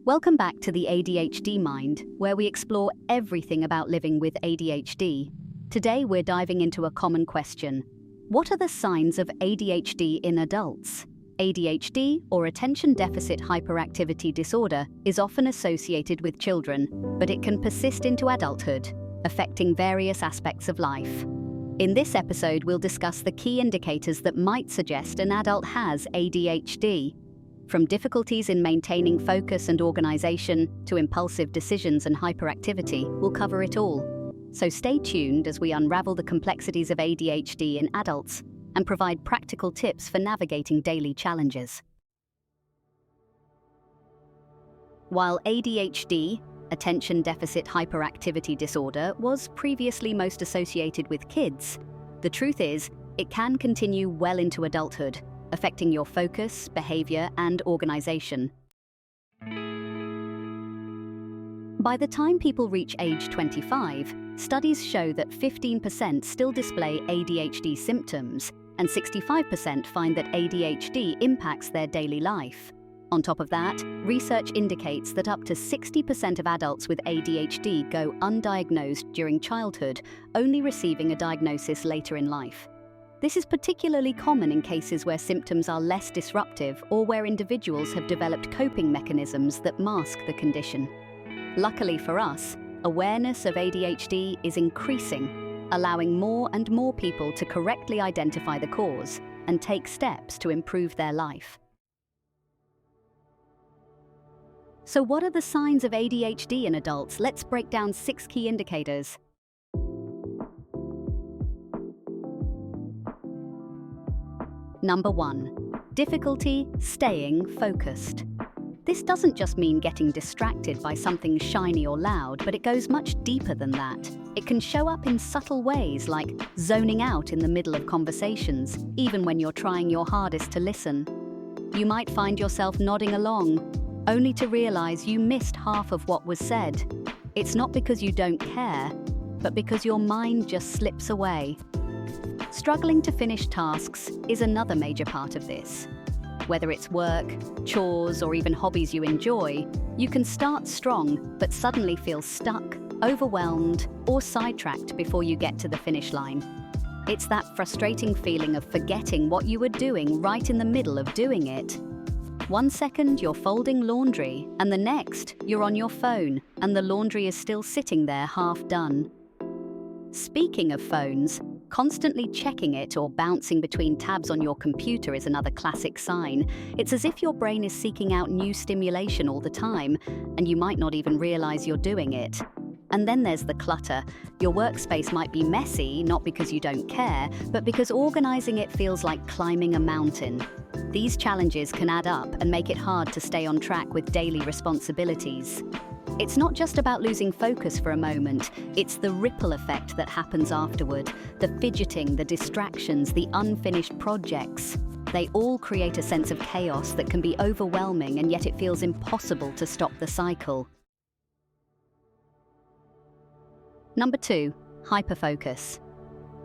Welcome back to the ADHD Mind, where we explore everything about living with ADHD. Today we're diving into a common question. What are the signs of ADHD in adults? ADHD, or attention deficit hyperactivity disorder, is often associated with children, but it can persist into adulthood, affecting various aspects of life. In this episode, we'll discuss the key indicators that might suggest an adult has ADHD. From difficulties in maintaining focus and organization to impulsive decisions and hyperactivity, we'll cover it all. So stay tuned as we unravel the complexities of ADHD in adults and provide practical tips for navigating daily challenges. While ADHD, attention deficit hyperactivity disorder, was previously most associated with kids, the truth is, it can continue well into adulthood, affecting your focus, behavior, and organization. By the time people reach age 25, studies show that 15% still display ADHD symptoms, and 65% find that ADHD impacts their daily life. On top of that, research indicates that up to 60% of adults with ADHD go undiagnosed during childhood, only receiving a diagnosis later in life. This is particularly common in cases where symptoms are less disruptive or where individuals have developed coping mechanisms that mask the condition. Luckily for us, awareness of ADHD is increasing, allowing more and more people to correctly identify the cause and take steps to improve their life. So what are the signs of ADHD in adults? Let's break down 6 key indicators. Number 1. Difficulty staying focused. This doesn't just mean getting distracted by something shiny or loud, but it goes much deeper than that. It can show up in subtle ways like zoning out in the middle of conversations, even when you're trying your hardest to listen. You might find yourself nodding along, only to realize you missed half of what was said. It's not because you don't care, but because your mind just slips away. Struggling to finish tasks is another major part of this. Whether it's work, chores, or even hobbies you enjoy, you can start strong but suddenly feel stuck, overwhelmed, or sidetracked before you get to the finish line. It's that frustrating feeling of forgetting what you were doing right in the middle of doing it. One second you're folding laundry, and the next you're on your phone, and the laundry is still sitting there half done. Speaking of phones, constantly checking it or bouncing between tabs on your computer is another classic sign. It's as if your brain is seeking out new stimulation all the time, and you might not even realize you're doing it. And then there's the clutter. Your workspace might be messy, not because you don't care, but because organizing it feels like climbing a mountain. These challenges can add up and make it hard to stay on track with daily responsibilities. It's not just about losing focus for a moment, it's the ripple effect that happens afterward. The fidgeting, the distractions, the unfinished projects. They all create a sense of chaos that can be overwhelming, and yet it feels impossible to stop the cycle. Number 2, hyperfocus.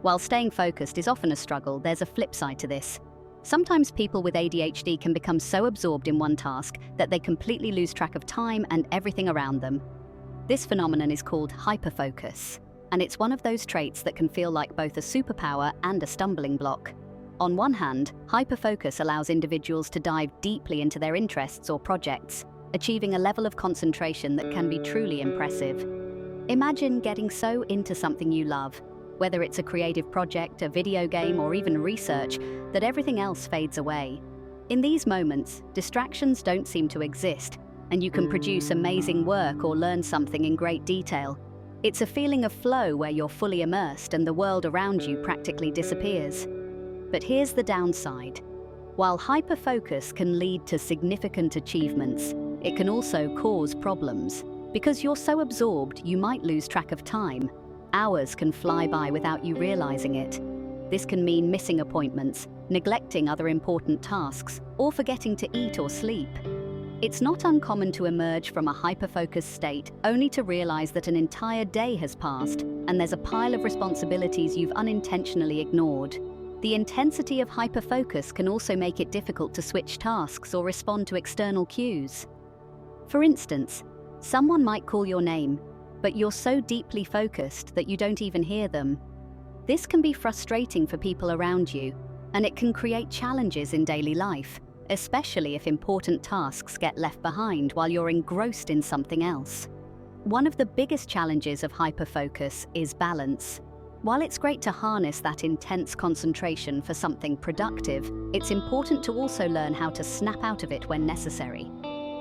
While staying focused is often a struggle, there's a flip side to this. Sometimes people with ADHD can become so absorbed in one task that they completely lose track of time and everything around them. This phenomenon is called hyperfocus, and it's one of those traits that can feel like both a superpower and a stumbling block. On one hand, hyperfocus allows individuals to dive deeply into their interests or projects, achieving a level of concentration that can be truly impressive. Imagine getting so into something you love, whether it's a creative project, a video game, or even research, that everything else fades away. In these moments, distractions don't seem to exist, and you can produce amazing work or learn something in great detail. It's a feeling of flow where you're fully immersed and the world around you practically disappears. But here's the downside. While hyperfocus can lead to significant achievements, it can also cause problems. Because you're so absorbed, you might lose track of time. Hours can fly by without you realizing it. This can mean missing appointments, neglecting other important tasks, or forgetting to eat or sleep. It's not uncommon to emerge from a hyper-focused state only to realize that an entire day has passed and there's a pile of responsibilities you've unintentionally ignored. The intensity of hyper-focus can also make it difficult to switch tasks or respond to external cues. For instance, someone might call your name, but you're so deeply focused that you don't even hear them. This can be frustrating for people around you, and it can create challenges in daily life, especially if important tasks get left behind while you're engrossed in something else. One of the biggest challenges of hyperfocus is balance. While it's great to harness that intense concentration for something productive, it's important to also learn how to snap out of it when necessary.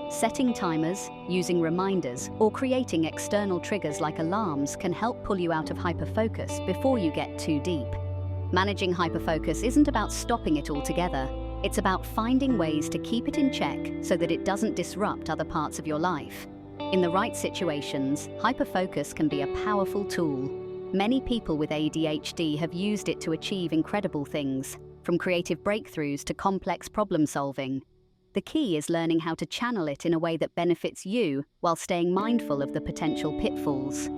Setting timers, using reminders, or creating external triggers like alarms can help pull you out of hyperfocus before you get too deep. Managing hyperfocus isn't about stopping it altogether. It's about finding ways to keep it in check so that it doesn't disrupt other parts of your life. In the right situations, hyperfocus can be a powerful tool. Many people with ADHD have used it to achieve incredible things, from creative breakthroughs to complex problem solving. The key is learning how to channel it in a way that benefits you while staying mindful of the potential pitfalls.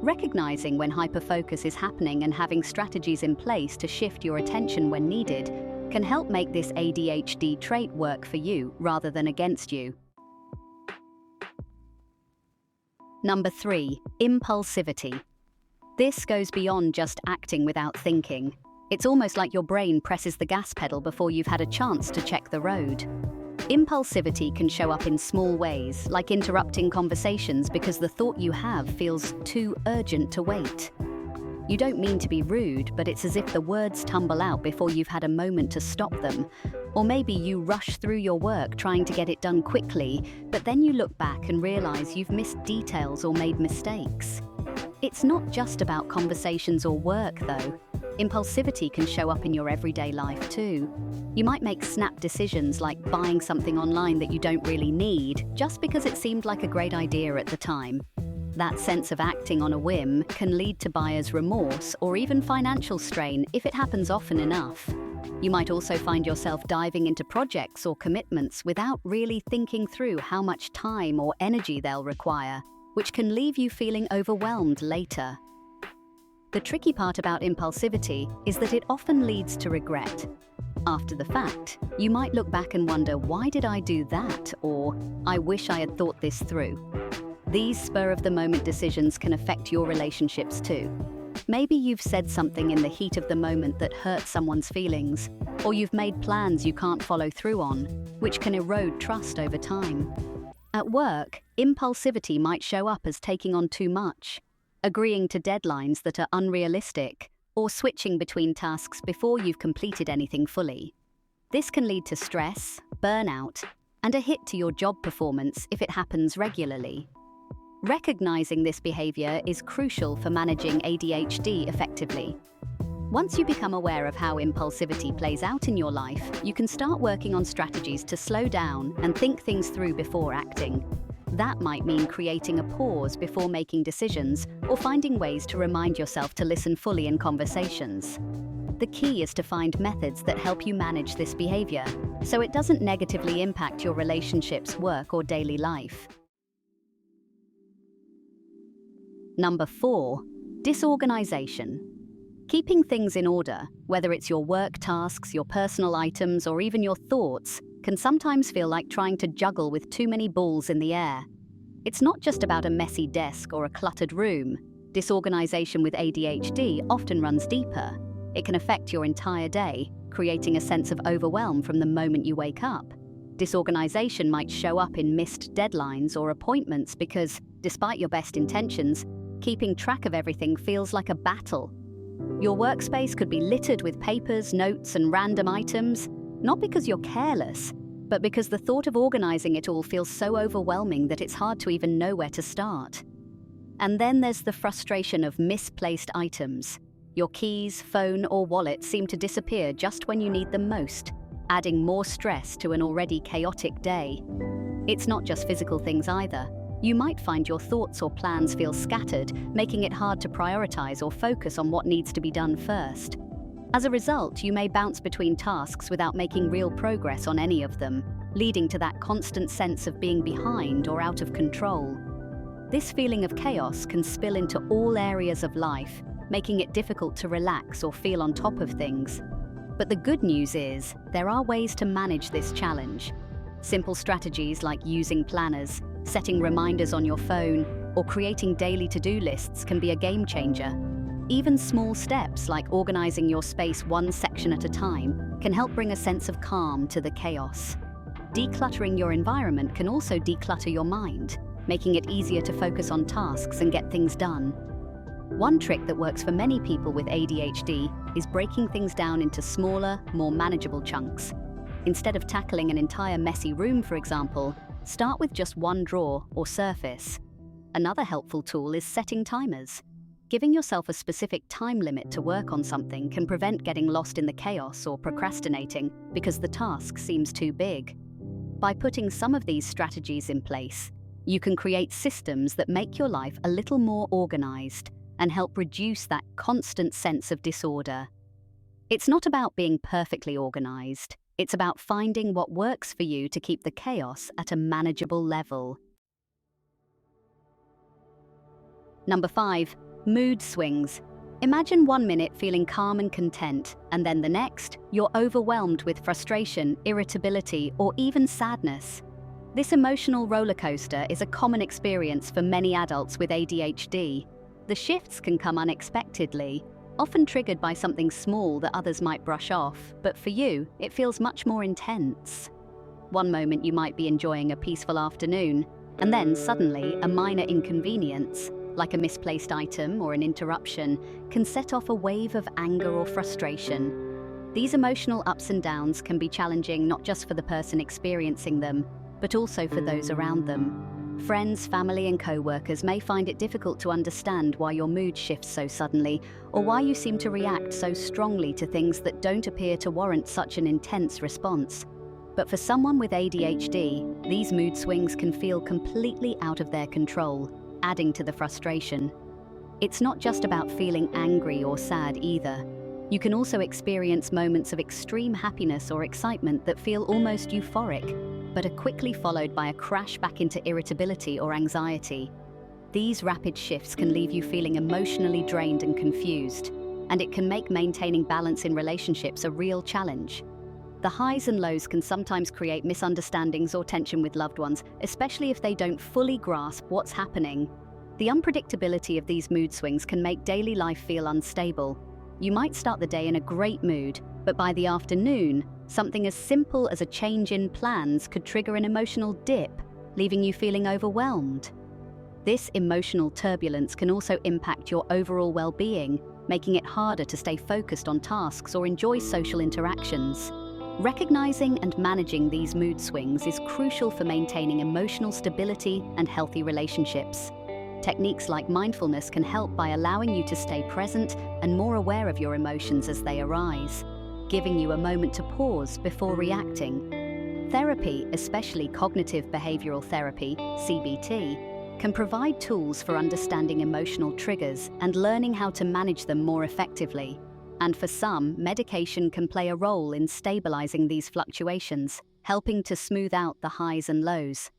Recognizing when hyperfocus is happening and having strategies in place to shift your attention when needed can help make this ADHD trait work for you rather than against you. Number 3, impulsivity. This goes beyond just acting without thinking. It's almost like your brain presses the gas pedal before you've had a chance to check the road. Impulsivity can show up in small ways, like interrupting conversations because the thought you have feels too urgent to wait. You don't mean to be rude, but it's as if the words tumble out before you've had a moment to stop them. Or maybe you rush through your work trying to get it done quickly, but then you look back and realize you've missed details or made mistakes. It's not just about conversations or work, though. Impulsivity can show up in your everyday life too. You might make snap decisions like buying something online that you don't really need, just because it seemed like a great idea at the time. That sense of acting on a whim can lead to buyer's remorse or even financial strain if it happens often enough. You might also find yourself diving into projects or commitments without really thinking through how much time or energy they'll require, which can leave you feeling overwhelmed later. The tricky part about impulsivity is that it often leads to regret. After the fact, you might look back and wonder, why did I do that? Or, I wish I had thought this through. These spur-of-the-moment decisions can affect your relationships too. Maybe you've said something in the heat of the moment that hurt someone's feelings, or you've made plans you can't follow through on, which can erode trust over time. At work, impulsivity might show up as taking on too much, agreeing to deadlines that are unrealistic, or switching between tasks before you've completed anything fully. This can lead to stress, burnout, and a hit to your job performance if it happens regularly. Recognizing this behavior is crucial for managing ADHD effectively. Once you become aware of how impulsivity plays out in your life, you can start working on strategies to slow down and think things through before acting. That might mean creating a pause before making decisions or finding ways to remind yourself to listen fully in conversations. The key is to find methods that help you manage this behavior, so it doesn't negatively impact your relationships, work, or daily life. Number 4, disorganization. Keeping things in order, whether it's your work tasks, your personal items, or even your thoughts, can sometimes feel like trying to juggle with too many balls in the air. It's not just about a messy desk or a cluttered room. Disorganization with ADHD often runs deeper. It can affect your entire day, creating a sense of overwhelm from the moment you wake up. Disorganization might show up in missed deadlines or appointments because, despite your best intentions, keeping track of everything feels like a battle. Your workspace could be littered with papers, notes, and random items, not because you're careless, but because the thought of organizing it all feels so overwhelming that it's hard to even know where to start. And then there's the frustration of misplaced items. Your keys, phone, or wallet seem to disappear just when you need them most, adding more stress to an already chaotic day. It's not just physical things either. You might find your thoughts or plans feel scattered, making it hard to prioritize or focus on what needs to be done first. As a result, you may bounce between tasks without making real progress on any of them, leading to that constant sense of being behind or out of control. This feeling of chaos can spill into all areas of life, making it difficult to relax or feel on top of things. But the good news is, there are ways to manage this challenge. Simple strategies like using planners, Setting reminders on your phone or creating daily to-do lists can be a game changer. Even small steps like organizing your space one section at a time can help bring a sense of calm to the chaos. Decluttering your environment can also declutter your mind, making it easier to focus on tasks and get things done. One trick that works for many people with ADHD is breaking things down into smaller, more manageable chunks. Instead of tackling an entire messy room, for example, start with just one drawer or surface. Another helpful tool is setting timers. Giving yourself a specific time limit to work on something can prevent getting lost in the chaos or procrastinating because the task seems too big. By putting some of these strategies in place, you can create systems that make your life a little more organized and help reduce that constant sense of disorder. It's not about being perfectly organized. It's about finding what works for you to keep the chaos at a manageable level. Number 5, mood swings. Imagine 1 minute feeling calm and content, and then the next, you're overwhelmed with frustration, irritability, or even sadness. This emotional roller coaster is a common experience for many adults with ADHD. The shifts can come unexpectedly, often triggered by something small that others might brush off, but for you, it feels much more intense. One moment you might be enjoying a peaceful afternoon, and then suddenly a minor inconvenience, like a misplaced item or an interruption, can set off a wave of anger or frustration. These emotional ups and downs can be challenging not just for the person experiencing them, but also for those around them. Friends, family, and co-workers may find it difficult to understand why your mood shifts so suddenly, or why you seem to react so strongly to things that don't appear to warrant such an intense response. But for someone with ADHD, these mood swings can feel completely out of their control, adding to the frustration. It's not just about feeling angry or sad either. You can also experience moments of extreme happiness or excitement that feel almost euphoric, but are quickly followed by a crash back into irritability or anxiety. These rapid shifts can leave you feeling emotionally drained and confused, and it can make maintaining balance in relationships a real challenge. The highs and lows can sometimes create misunderstandings or tension with loved ones, especially if they don't fully grasp what's happening. The unpredictability of these mood swings can make daily life feel unstable. You might start the day in a great mood, but by the afternoon, something as simple as a change in plans could trigger an emotional dip, leaving you feeling overwhelmed. This emotional turbulence can also impact your overall well-being, making it harder to stay focused on tasks or enjoy social interactions. Recognizing and managing these mood swings is crucial for maintaining emotional stability and healthy relationships. Techniques like mindfulness can help by allowing you to stay present and more aware of your emotions as they arise, giving you a moment to pause before reacting. Therapy, especially cognitive behavioral therapy, CBT, can provide tools for understanding emotional triggers and learning how to manage them more effectively. And for some, medication can play a role in stabilizing these fluctuations, helping to smooth out the highs and lows.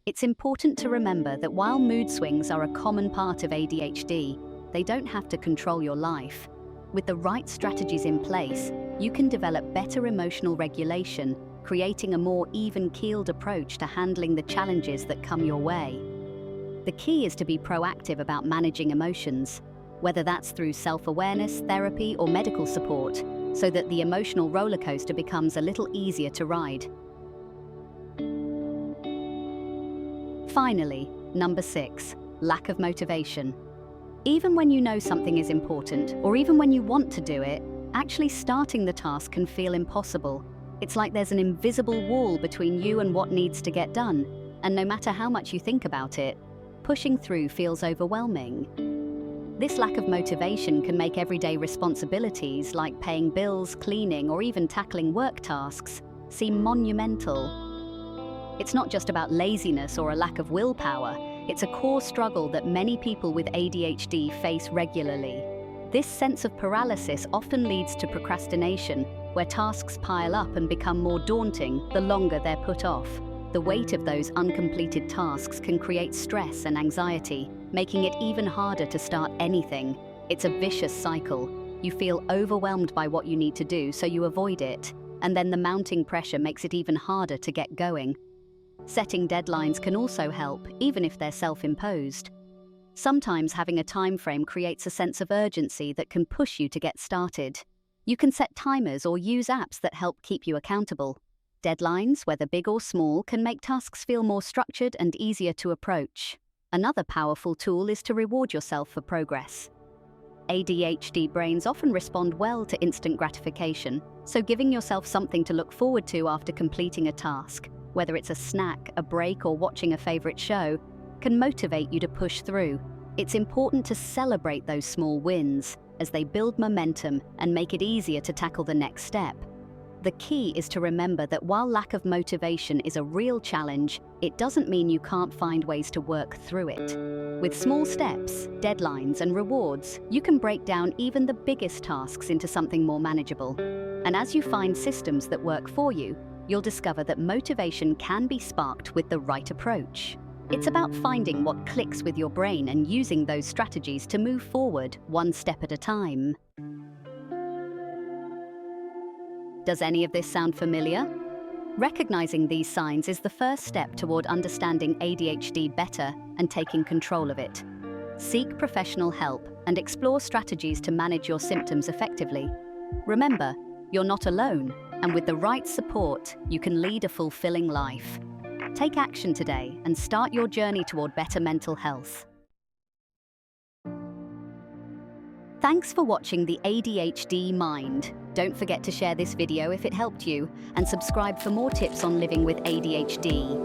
It's important to remember that while mood swings are a common part of ADHD, they don't have to control your life. With the right strategies in place, you can develop better emotional regulation, creating a more even-keeled approach to handling the challenges that come your way. The key is to be proactive about managing emotions, whether that's through self-awareness, therapy, or medical support, so that the emotional roller coaster becomes a little easier to ride. Finally, number 6, lack of motivation. Even when you know something is important, or even when you want to do it, actually starting the task can feel impossible. It's like there's an invisible wall between you and what needs to get done, and no matter how much you think about it, pushing through feels overwhelming. This lack of motivation can make everyday responsibilities like paying bills, cleaning, or even tackling work tasks seem monumental. It's not just about laziness or a lack of willpower, it's a core struggle that many people with ADHD face regularly. This sense of paralysis often leads to procrastination, where tasks pile up and become more daunting the longer they're put off. The weight of those uncompleted tasks can create stress and anxiety, making it even harder to start anything. It's a vicious cycle. You feel overwhelmed by what you need to do, so you avoid it, and then the mounting pressure makes it even harder to get going. Setting deadlines can also help, even if they're self-imposed. Sometimes having a time frame creates a sense of urgency that can push you to get started. You can set timers or use apps that help keep you accountable. Deadlines, whether big or small, can make tasks feel more structured and easier to approach. Another powerful tool is to reward yourself for progress. ADHD brains often respond well to instant gratification, so giving yourself something to look forward to after completing a task, whether it's a snack, a break, or watching a favorite show, can motivate you to push through. It's important to celebrate those small wins, as they build momentum and make it easier to tackle the next step. The key is to remember that while lack of motivation is a real challenge, it doesn't mean you can't find ways to work through it. With small steps, deadlines, and rewards, you can break down even the biggest tasks into something more manageable. And as you find systems that work for you, you'll discover that motivation can be sparked with the right approach. It's about finding what clicks with your brain and using those strategies to move forward one step at a time. Does any of this sound familiar? Recognizing these signs is the first step toward understanding ADHD better and taking control of it. Seek professional help and explore strategies to manage your symptoms effectively. Remember, you're not alone, and with the right support, you can lead a fulfilling life. Take action today and start your journey toward better mental health. Thanks for watching the ADHD Mind. Don't forget to share this video if it helped you, and subscribe for more tips on living with ADHD.